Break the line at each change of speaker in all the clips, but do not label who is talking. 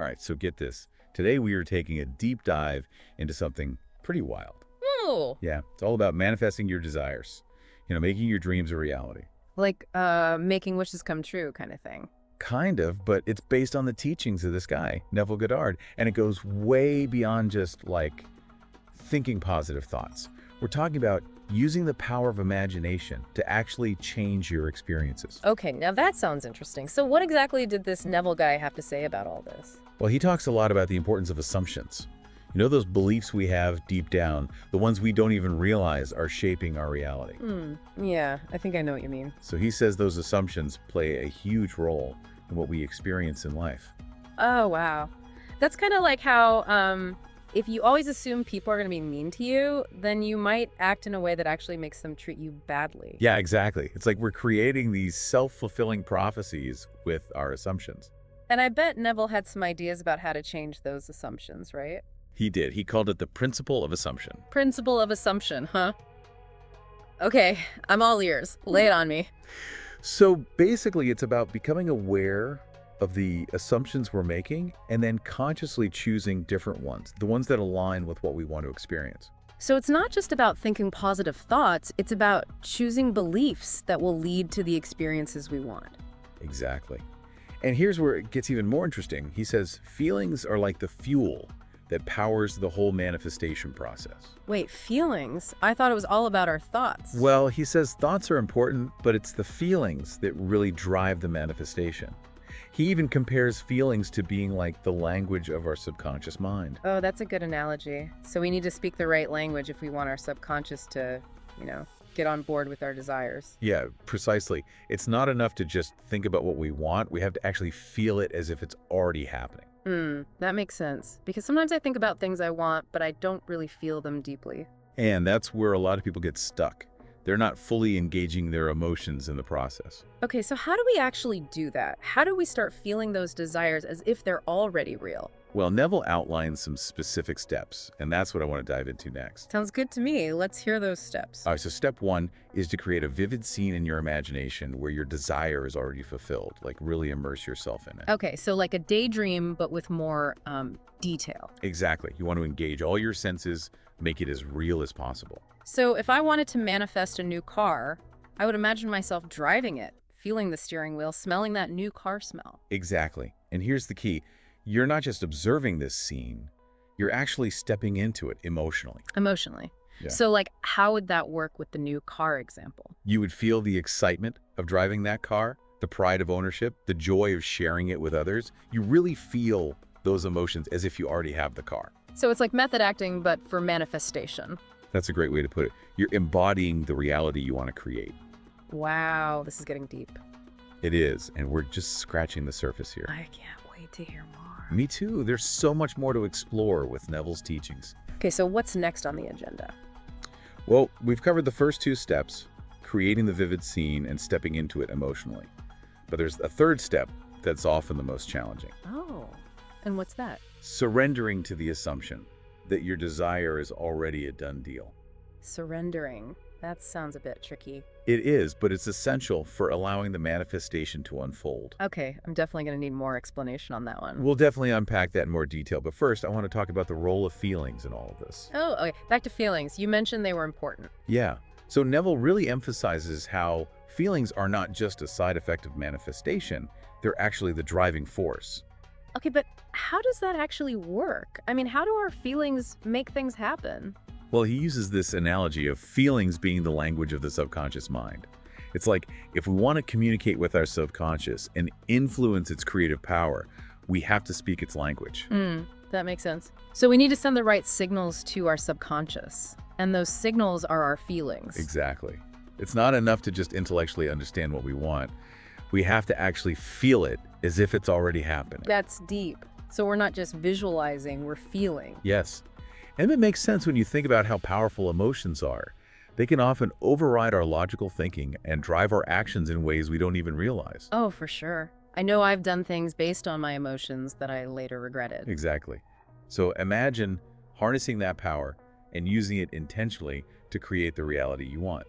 All right, so get this. Today we are taking a deep dive into something pretty wild.
Oh,
Yeah, it's all about manifesting your desires, making your dreams a reality.
like making wishes come true kind of thing.
Kind of, but it's based on the teachings of this guy, Neville Goddard, and it goes way beyond just like thinking positive thoughts. We're talking about using the power of imagination to actually change your experiences.
Okay, now that sounds interesting. So what exactly did this Neville guy have to say about all this?
Well, he talks a lot about the importance of assumptions. Those beliefs we have deep down, the ones we don't even realize are shaping our reality.
Yeah, I think I know what you mean.
So he says those assumptions play a huge role in what we experience in life.
Oh, wow. That's kind of like how if you always assume people are going to be mean to you, then you might act in a way that actually makes them treat you badly.
Yeah, exactly. It's like we're creating these self-fulfilling prophecies with our assumptions.
And I bet Neville had some ideas about how to change those assumptions, right?
He did. He called it the principle of assumption.
Principle of assumption, huh? Okay, I'm all ears. Lay it on me.
So basically, it's about becoming aware of the assumptions we're making and then consciously choosing different ones, the ones that align with what we want to experience.
So it's not just about thinking positive thoughts, it's about choosing beliefs that will lead to the experiences we want.
Exactly. And here's where it gets even more interesting. He says feelings are like the fuel that powers the whole manifestation process.
Wait, feelings? I thought it was all about our thoughts.
Well, he says thoughts are important, but it's the feelings that really drive the manifestation. He even compares feelings to being like the language of our subconscious mind.
Oh, that's a good analogy. So we need to speak the right language if we want our subconscious to, get on board with our desires.
Yeah, precisely. It's not enough to just think about what we want. We have to actually feel it as if it's already happening.
That makes sense. Because sometimes I think about things I want, but I don't really feel them deeply.
And that's where a lot of people get stuck. They're not fully engaging their emotions in the process.
Okay, so how do we actually do that? How do we start feeling those desires as if they're already real?
Well, Neville outlines some specific steps, and that's what I want to dive into next.
Sounds good to me. Let's hear those steps.
All right, so step one is to create a vivid scene in your imagination where your desire is already fulfilled, like really immerse yourself in it.
Okay, so like a daydream, but with more detail.
Exactly. You want to engage all your senses, make it as real as possible.
So if I wanted to manifest a new car, I would imagine myself driving it, feeling the steering wheel, smelling that new car smell.
Exactly. And here's the key. You're not just observing this scene, you're actually stepping into it emotionally.
Emotionally.
Yeah.
So like, how would that work with the new car example?
You would feel the excitement of driving that car, the pride of ownership, the joy of sharing it with others. You really feel those emotions as if you already have the car.
So it's like method acting, but for manifestation.
That's a great way to put it. You're embodying the reality you want to create.
Wow, this is getting deep.
It is, and we're just scratching the surface here.
I can't wait to hear more.
Me too. There's so much more to explore with Neville's teachings.
Okay, so what's next on the agenda?
Well, we've covered the first two steps, creating the vivid scene and stepping into it emotionally. But there's a third step that's often the most challenging.
Oh, and what's that?
Surrendering to the assumption that your desire is already a done deal.
Surrendering. That sounds a bit tricky.
It is, but it's essential for allowing the manifestation to unfold.
Okay, I'm definitely going to need more explanation on that one.
We'll definitely unpack that in more detail, but first I want to talk about the role of feelings in all of this.
Oh, okay. Back to feelings. You mentioned they were important.
Yeah. So Neville really emphasizes how feelings are not just a side effect of manifestation, they're actually the driving force.
Okay, but how does that actually work? I mean, how do our feelings make things happen?
Well, he uses this analogy of feelings being the language of the subconscious mind. It's like if we want to communicate with our subconscious and influence its creative power, we have to speak its language.
That makes sense. So we need to send the right signals to our subconscious, and those signals are our feelings.
Exactly. It's not enough to just intellectually understand what we want. We have to actually feel it as if it's already happening.
That's deep. So we're not just visualizing, we're feeling.
Yes. And it makes sense when you think about how powerful emotions are. They can often override our logical thinking and drive our actions in ways we don't even realize.
Oh, for sure. I know I've done things based on my emotions that I later regretted.
Exactly. So imagine harnessing that power and using it intentionally to create the reality you want.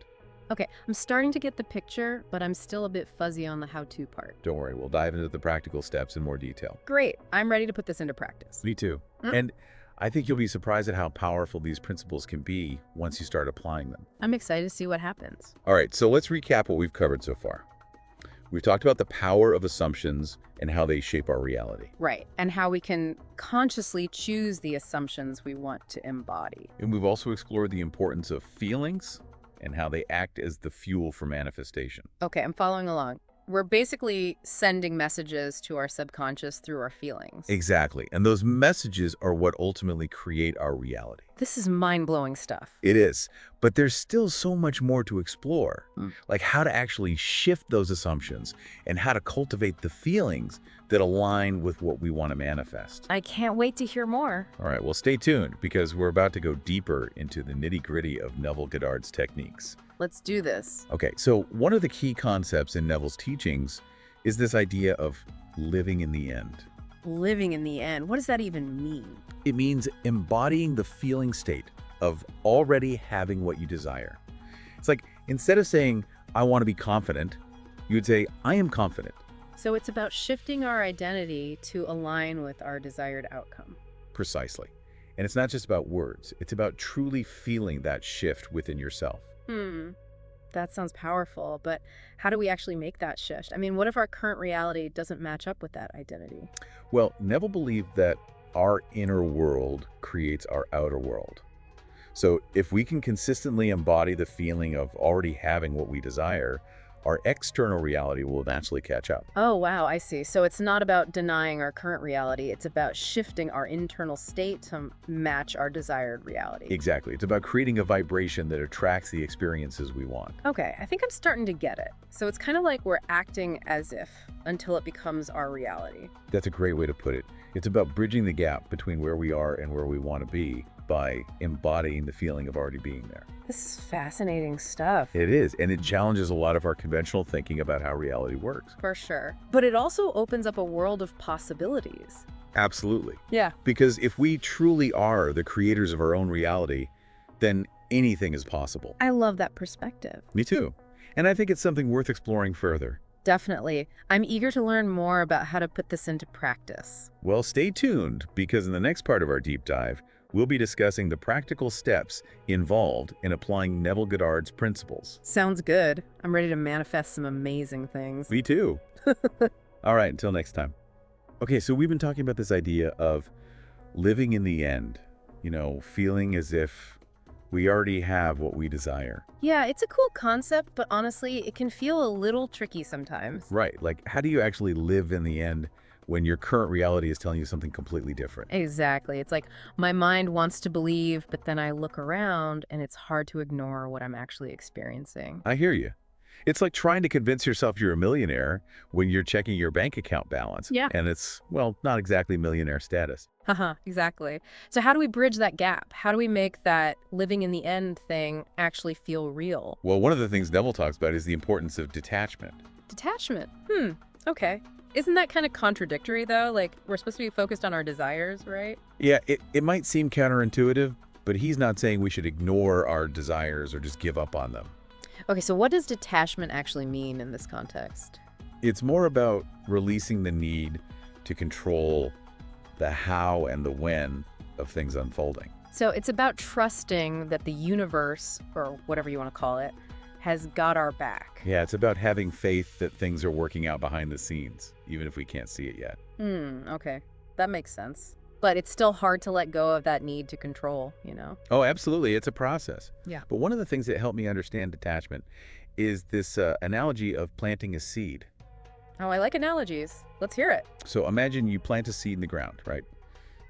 Okay, I'm starting to get the picture, but I'm still a bit fuzzy on the how-to part.
Don't worry, we'll dive into the practical steps in more detail.
Great, I'm ready to put this into practice.
Me too. And I think you'll be surprised at how powerful these principles can be once you start applying them.
I'm excited to see what happens.
All right, so let's recap what we've covered so far. We've talked about the power of assumptions and how they shape our reality.
Right, and how we can consciously choose the assumptions we want to embody.
And we've also explored the importance of feelings and how they act as the fuel for manifestation.
Okay, I'm following along. We're basically sending messages to our subconscious through our feelings.
Exactly. And those messages are what ultimately create our reality.
This is mind-blowing stuff.
It is. But there's still so much more to explore, like how to actually shift those assumptions and how to cultivate the feelings that align with what we want to manifest.
I can't wait to hear more.
All right, well, stay tuned because we're about to go deeper into the nitty-gritty of Neville Goddard's techniques.
Let's do this.
Okay, so one of the key concepts in Neville's teachings is this idea of living in the end.
Living in the end. What does that even mean?
It means embodying the feeling state of already having what you desire. It's like instead of saying, I want to be confident, you would say, I am confident.
So it's about shifting our identity to align with our desired outcome.
Precisely. And it's not just about words. It's about truly feeling that shift within yourself.
That sounds powerful, but how do we actually make that shift? I mean, what if our current reality doesn't match up with that identity?
Well, Neville believed that our inner world creates our outer world. So if we can consistently embody the feeling of already having what we desire, our external reality will eventually catch up.
Oh, wow, I see. So it's not about denying our current reality. It's about shifting our internal state to match our desired reality.
Exactly. It's about creating a vibration that attracts the experiences we want.
Okay, I think I'm starting to get it. So it's kind of like we're acting as if until it becomes our reality.
That's a great way to put it. It's about bridging the gap between where we are and where we want to be by embodying the feeling of already being there.
This is fascinating stuff.
It is, and it challenges a lot of our conventional thinking about how reality works.
For sure. But it also opens up a world of possibilities.
Absolutely.
Yeah.
Because if we truly are the creators of our own reality, then anything is possible.
I love that perspective.
Me too. And I think it's something worth exploring further.
Definitely. I'm eager to learn more about how to put this into practice.
Well, stay tuned, because in the next part of our deep dive, we'll be discussing the practical steps involved in applying Neville Goddard's principles.
Sounds good. I'm ready to manifest some amazing things.
Me too. All right, until next time. Okay, so we've been talking about this idea of living in the end, feeling as if we already have what we desire.
Yeah, it's a cool concept, but honestly, it can feel a little tricky sometimes.
Right, like how do you actually live in the end when your current reality is telling you something completely different?
Exactly. It's like my mind wants to believe, but then I look around and it's hard to ignore what I'm actually experiencing.
I hear you. It's like trying to convince yourself you're a millionaire when you're checking your bank account balance.
Yeah.
And it's, well, not exactly millionaire status.
Haha, exactly. So how do we bridge that gap? How do we make that living in the end thing actually feel real?
Well, one of the things Neville talks about is the importance of detachment.
Detachment. Okay. Isn't that kind of contradictory, though? Like, we're supposed to be focused on our desires, right?
Yeah, it might seem counterintuitive, but he's not saying we should ignore our desires or just give up on them.
Okay, so what does detachment actually mean in this context?
It's more about releasing the need to control the how and the when of things unfolding.
So it's about trusting that the universe, or whatever you want to call it, has got our back.
Yeah, it's about having faith that things are working out behind the scenes, even if we can't see it yet.
Okay. That makes sense. But it's still hard to let go of that need to control,
Oh, absolutely. It's a process.
Yeah.
But one of the things that helped me understand detachment is this analogy of planting a seed.
Oh, I like analogies. Let's hear it.
So imagine you plant a seed in the ground, right?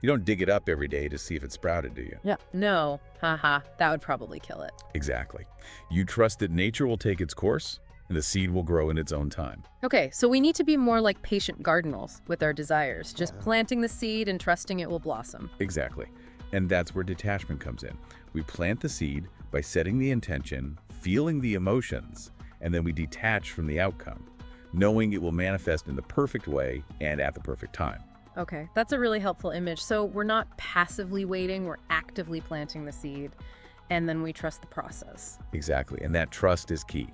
You don't dig it up every day to see if it sprouted, do you?
Yeah. No. Haha. That would probably kill it.
Exactly. You trust that nature will take its course and the seed will grow in its own time.
Okay, so we need to be more like patient gardeners with our desires, just planting the seed and trusting it will blossom.
Exactly. And that's where detachment comes in. We plant the seed by setting the intention, feeling the emotions, and then we detach from the outcome, knowing it will manifest in the perfect way and at the perfect time.
Okay, that's a really helpful image. So we're not passively waiting, we're actively planting the seed. And then we trust the process.
Exactly. And that trust is key.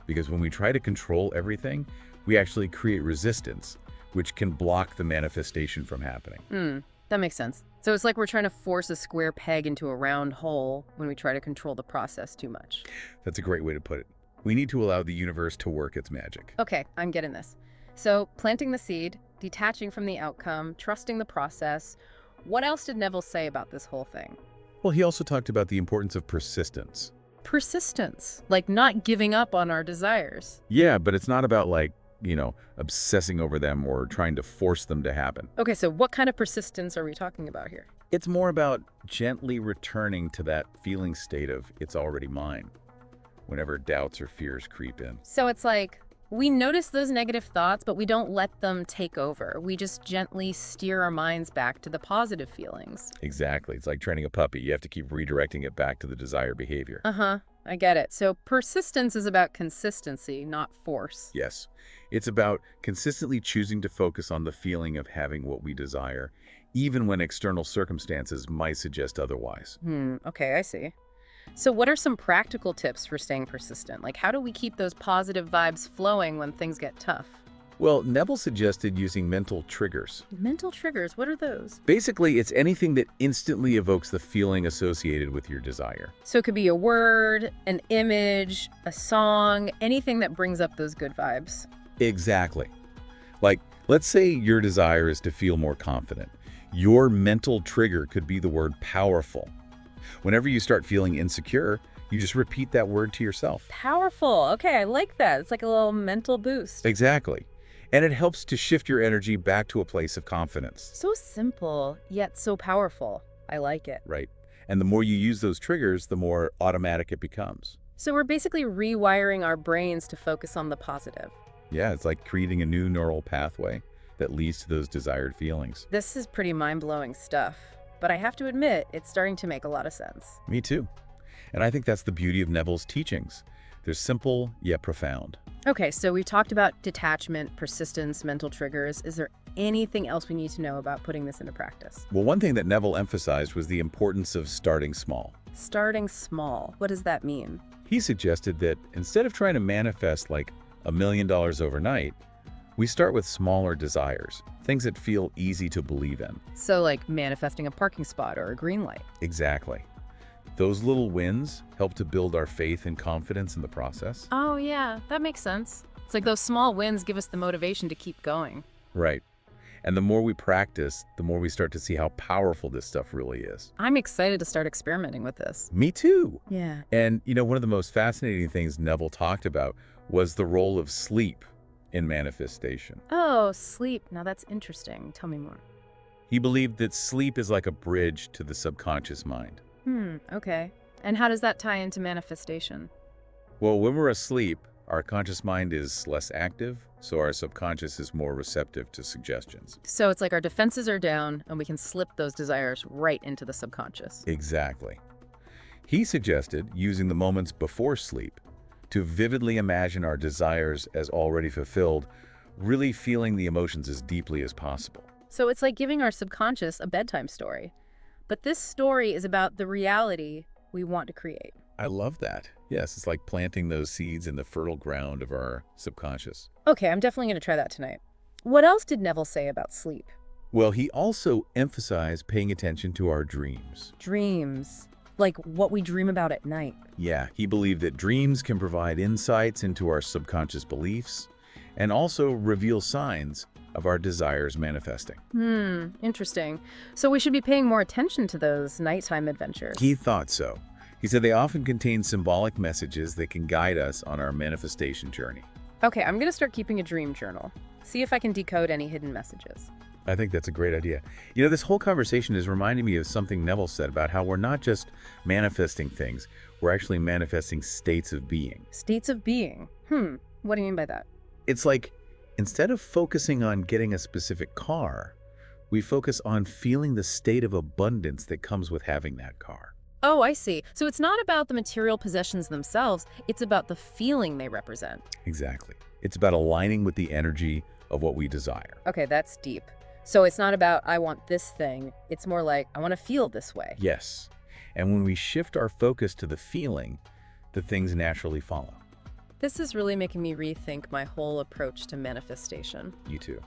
Because when we try to control everything, we actually create resistance, which can block the manifestation from happening.
That makes sense. So it's like we're trying to force a square peg into a round hole when we try to control the process too much.
That's a great way to put it. We need to allow the universe to work its magic.
Okay, I'm getting this. So planting the seed, detaching from the outcome, trusting the process. What else did Neville say about this whole thing?
Well, he also talked about the importance of persistence.
Persistence, like not giving up on our desires.
Yeah, but it's not about obsessing over them or trying to force them to happen.
Okay, so what kind of persistence are we talking about here?
It's more about gently returning to that feeling state of it's already mine whenever doubts or fears creep in.
So it's like we notice those negative thoughts, but we don't let them take over. We just gently steer our minds back to the positive feelings.
Exactly. It's like training a puppy. You have to keep redirecting it back to the desired behavior.
I get it. So persistence is about consistency, not force.
Yes. It's about consistently choosing to focus on the feeling of having what we desire, even when external circumstances might suggest otherwise.
Okay, I see. So what are some practical tips for staying persistent? Like, how do we keep those positive vibes flowing when things get tough?
Well, Neville suggested using mental triggers.
Mental triggers, what are those?
Basically, it's anything that instantly evokes the feeling associated with your desire.
So it could be a word, an image, a song, anything that brings up those good vibes.
Exactly. Like, let's say your desire is to feel more confident. Your mental trigger could be the word powerful. Whenever you start feeling insecure, you just repeat that word to yourself.
Powerful. Okay, I like that. It's like a little mental boost.
Exactly. And it helps to shift your energy back to a place of confidence.
So simple, yet so powerful. I like it.
Right. And the more you use those triggers, the more automatic it becomes.
So we're basically rewiring our brains to focus on the positive.
Yeah, it's like creating a new neural pathway that leads to those desired feelings.
This is pretty mind-blowing stuff. But I have to admit, it's starting to make a lot of sense.
Me too. And I think that's the beauty of Neville's teachings. They're simple, yet profound.
Okay, so we've talked about detachment, persistence, mental triggers. Is there anything else we need to know about putting this into practice?
Well, one thing that Neville emphasized was the importance of starting small.
Starting small. What does that mean?
He suggested that instead of trying to manifest like $1 million overnight, we start with smaller desires, things that feel easy to believe in.
So like manifesting a parking spot or a green light.
Exactly. Those little wins help to build our faith and confidence in the process.
Oh yeah, that makes sense. It's like those small wins give us the motivation to keep going.
Right. And the more we practice, the more we start to see how powerful this stuff really is.
I'm excited to start experimenting with this.
Me too.
Yeah.
And one of the most fascinating things Neville talked about was the role of sleep in manifestation.
Oh, sleep. Now that's interesting. Tell me more.
He believed that sleep is like a bridge to the subconscious mind.
Okay. And how does that tie into manifestation?
Well, when we're asleep, our conscious mind is less active, so our subconscious is more receptive to suggestions.
So it's like our defenses are down and we can slip those desires right into the subconscious.
Exactly. He suggested using the moments before sleep to vividly imagine our desires as already fulfilled, really feeling the emotions as deeply as possible.
So it's like giving our subconscious a bedtime story. But this story is about the reality we want to create.
I love that. Yes, it's like planting those seeds in the fertile ground of our subconscious.
Okay, I'm definitely going to try that tonight. What else did Neville say about sleep?
Well, he also emphasized paying attention to our dreams.
Dreams. Like what we dream about at night.
Yeah, he believed that dreams can provide insights into our subconscious beliefs and also reveal signs of our desires manifesting.
Interesting. So we should be paying more attention to those nighttime adventures.
He thought so. He said they often contain symbolic messages that can guide us on our manifestation journey.
Okay, I'm going to start keeping a dream journal. See if I can decode any hidden messages.
I think that's a great idea. This whole conversation is reminding me of something Neville said about how we're not just manifesting things, we're actually manifesting states of being.
States of being? What do you mean by that?
It's like, instead of focusing on getting a specific car, we focus on feeling the state of abundance that comes with having that car.
Oh, I see. So it's not about the material possessions themselves, it's about the feeling they represent.
Exactly. It's about aligning with the energy of what we desire.
Okay, that's deep. So it's not about, I want this thing. It's more like, I want to feel this way.
Yes. And when we shift our focus to the feeling, the things naturally follow.
This is really making me rethink my whole approach to manifestation.
You too.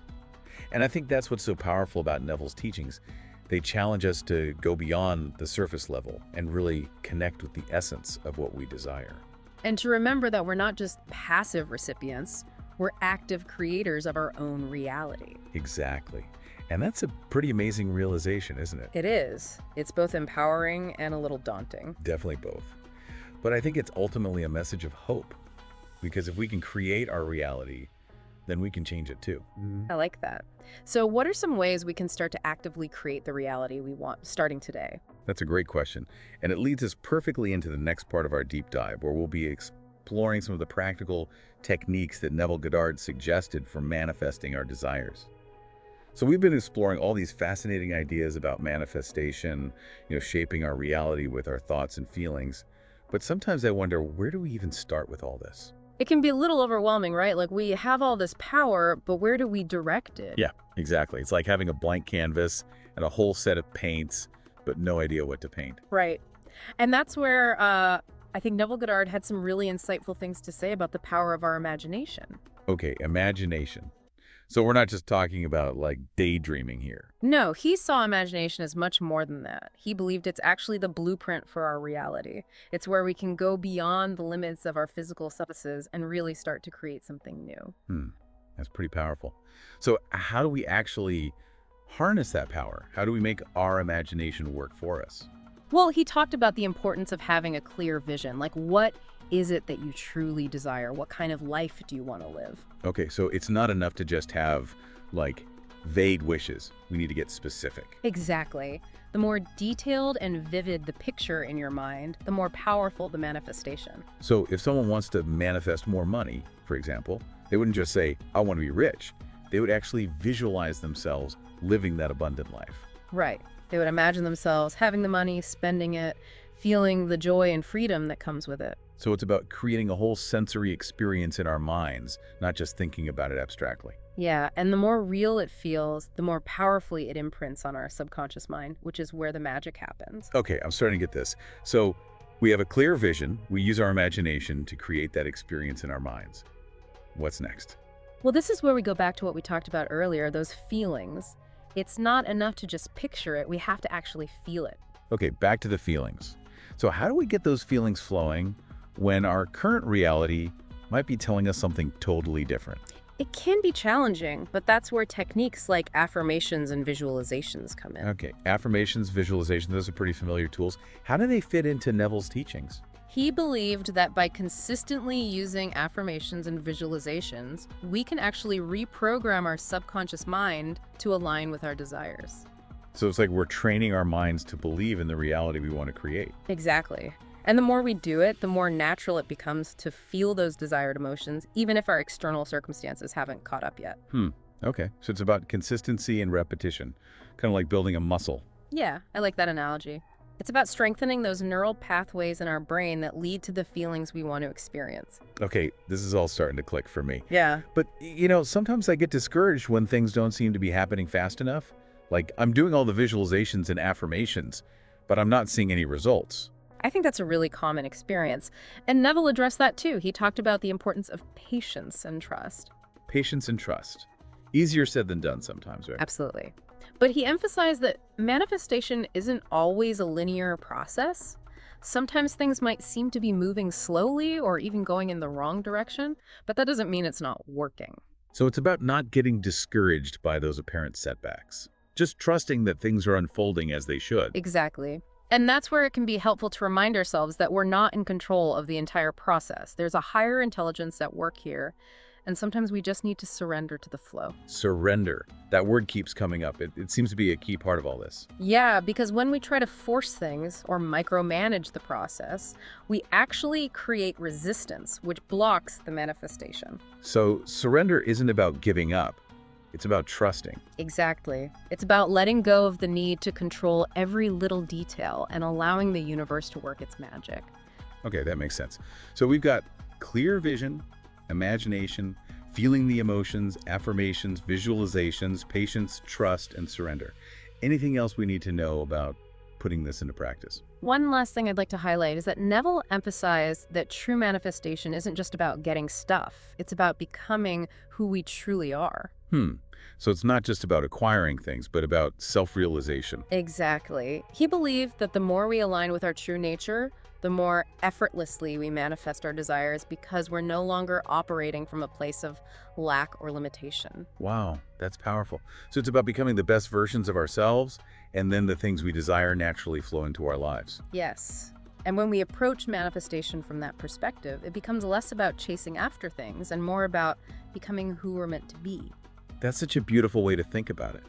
And I think that's what's so powerful about Neville's teachings. They challenge us to go beyond the surface level and really connect with the essence of what we desire.
And to remember that we're not just passive recipients, we're active creators of our own reality.
Exactly. And that's a pretty amazing realization, isn't it?
It is. It's both empowering and a little daunting.
Definitely both. But I think it's ultimately a message of hope. Because if we can create our reality, then we can change it too.
I like that. So what are some ways we can start to actively create the reality we want starting today?
That's a great question. And it leads us perfectly into the next part of our deep dive, where we'll be exploring some of the practical techniques that Neville Goddard suggested for manifesting our desires. So we've been exploring all these fascinating ideas about manifestation, shaping our reality with our thoughts and feelings. But sometimes I wonder, where do we even start with all this?
It can be a little overwhelming, right? Like we have all this power, but where do we direct it?
Yeah, exactly. It's like having a blank canvas and a whole set of paints, but no idea what to paint.
Right. And that's where I think Neville Goddard had some really insightful things to say about the power of our imagination.
Okay, imagination. So we're not just talking about like daydreaming here.
No, he saw imagination as much more than that. He believed it's actually the blueprint for our reality. It's where we can go beyond the limits of our physical substances and really start to create something new.
That's pretty powerful. So how do we actually harness that power? How do we make our imagination work for us?
Well, he talked about the importance of having a clear vision. Like, what is it that you truly desire? What kind of life do you want to live?
Okay, so it's not enough to just have, like, vague wishes. We need to get specific.
Exactly. The more detailed and vivid the picture in your mind, the more powerful the manifestation.
So if someone wants to manifest more money, for example, they wouldn't just say, I want to be rich. They would actually visualize themselves living that abundant life.
Right. They would imagine themselves having the money, spending it, feeling the joy and freedom that comes with it.
So it's about creating a whole sensory experience in our minds, not just thinking about it abstractly.
Yeah, and the more real it feels, the more powerfully it imprints on our subconscious mind, which is where the magic happens.
Okay, I'm starting to get this. So we have a clear vision. We use our imagination to create that experience in our minds. What's next?
Well, this is where we go back to what we talked about earlier, those feelings. It's not enough to just picture it. We have to actually feel it.
Okay, back to the feelings. So how do we get those feelings flowing when our current reality might be telling us something totally different?
It can be challenging, but that's where techniques like affirmations and visualizations come in.
Okay, affirmations, visualizations, those are pretty familiar tools. How do they fit into Neville's teachings?
He believed that by consistently using affirmations and visualizations, we can actually reprogram our subconscious mind to align with our desires.
So it's like we're training our minds to believe in the reality we want to create.
Exactly. And the more we do it, the more natural it becomes to feel those desired emotions, even if our external circumstances haven't caught up yet.
Okay, so it's about consistency and repetition, kind of like building a muscle.
Yeah, I like that analogy. It's about strengthening those neural pathways in our brain that lead to the feelings we want to experience.
Okay, this is all starting to click for me.
Yeah.
But, sometimes I get discouraged when things don't seem to be happening fast enough. Like, I'm doing all the visualizations and affirmations, but I'm not seeing any results.
I think that's a really common experience. And Neville addressed that too. He talked about the importance of patience and trust.
Patience and trust. Easier said than done sometimes, right?
Absolutely. But he emphasized that manifestation isn't always a linear process. Sometimes things might seem to be moving slowly or even going in the wrong direction, but that doesn't mean it's not working.
So it's about not getting discouraged by those apparent setbacks. Just trusting that things are unfolding as they should.
Exactly. And that's where it can be helpful to remind ourselves that we're not in control of the entire process. There's a higher intelligence at work here, and sometimes we just need to surrender to the flow.
Surrender. That word keeps coming up. It seems to be a key part of all this.
Yeah, because when we try to force things or micromanage the process, we actually create resistance, which blocks the manifestation.
So surrender isn't about giving up. It's about trusting.
Exactly. It's about letting go of the need to control every little detail and allowing the universe to work its magic.
Okay, that makes sense. So we've got clear vision, imagination, feeling the emotions, affirmations, visualizations, patience, trust, and surrender. Anything else we need to know about putting this into practice.
One last thing I'd like to highlight is that Neville emphasized that true manifestation isn't just about getting stuff. It's about becoming who we truly are.
So it's not just about acquiring things, but about self-realization.
Exactly. He believed that the more we align with our true nature, the more effortlessly we manifest our desires because we're no longer operating from a place of lack or limitation.
Wow, that's powerful. So it's about becoming the best versions of ourselves, and then the things we desire naturally flow into our lives.
Yes. And when we approach manifestation from that perspective, it becomes less about chasing after things and more about becoming who we're meant to be.
That's such a beautiful way to think about it.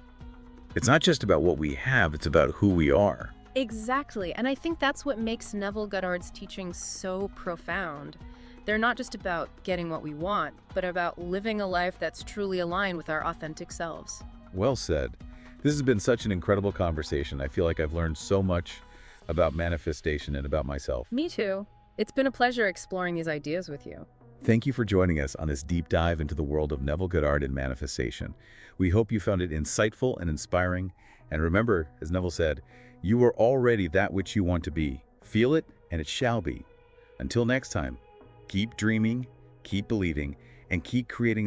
It's not just about what we have, it's about who we are.
Exactly. And I think that's what makes Neville Goddard's teachings so profound. They're not just about getting what we want, but about living a life that's truly aligned with our authentic selves.
Well said. This has been such an incredible conversation. I feel like I've learned so much about manifestation and about myself.
Me too. It's been a pleasure exploring these ideas with you.
Thank you for joining us on this deep dive into the world of Neville Goddard and manifestation. We hope you found it insightful and inspiring. And remember, as Neville said, you are already that which you want to be. Feel it, and it shall be. Until next time, keep dreaming, keep believing, and keep creating